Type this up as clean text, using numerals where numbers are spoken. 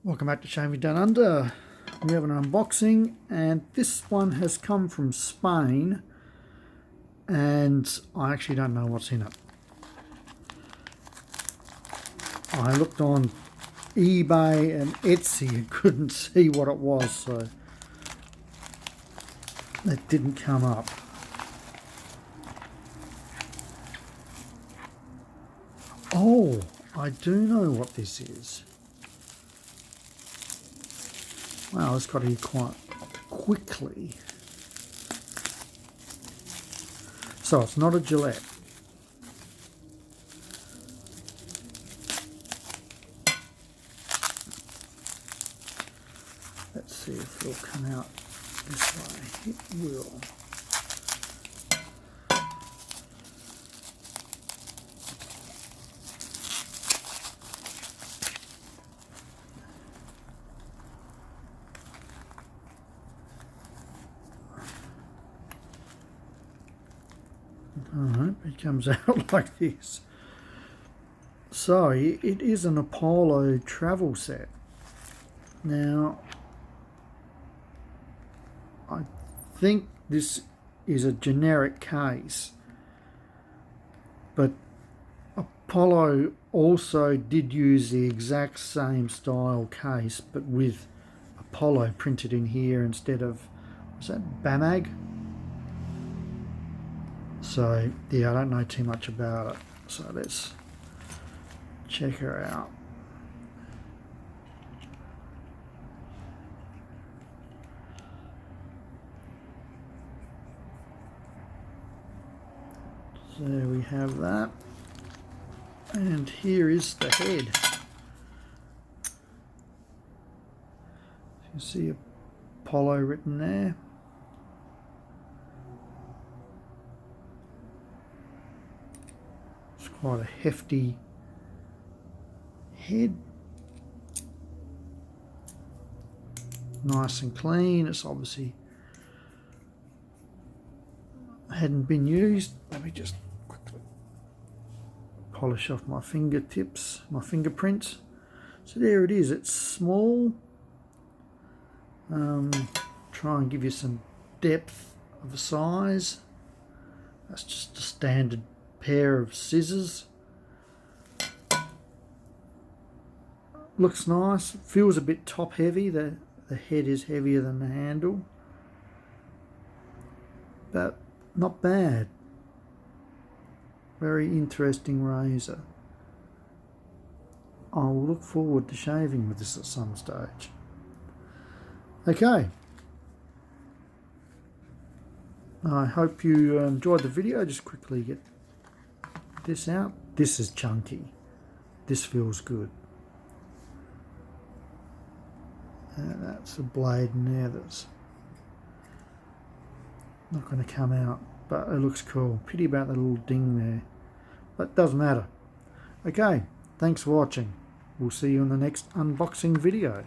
Welcome back to Shaving Down Under. We have an unboxing, and this one has come from Spain, and I actually don't know what's in it. I looked on eBay and Etsy and couldn't see what it was, so it didn't come up. Oh, I do know what this is. Wow, it's got here quite quickly. So it's not a Gillette. Let's see if it'll come out this way. It will. Alright, it comes out like this. So, it is an Apollo travel set. Now, I think this is a generic case, but Apollo also did use the exact same style case, but with Apollo printed in here instead of, was that Bamag? So yeah, I don't know too much about it, so let's check her out. So we have that, and here is the head. You see Apollo written there. It's quite a hefty head. Nice and clean. It's obviously hadn't been used. Let me just quickly polish off my fingertips, my fingerprints. So there it is. It's small. Try and give you some depth of the size. That's just a standard pair of scissors. Looks nice. Feels a bit top heavy. The head is heavier than the handle, but not bad. Very interesting razor. I'll look forward to shaving with this at some stage. Okay, I hope you enjoyed the video. Just quickly get this out. This is chunky. This feels good. And that's a blade in there that's not going to come out, but it looks cool. Pity about the little ding there, but doesn't matter. Okay, thanks for watching. We'll see you in the next unboxing video.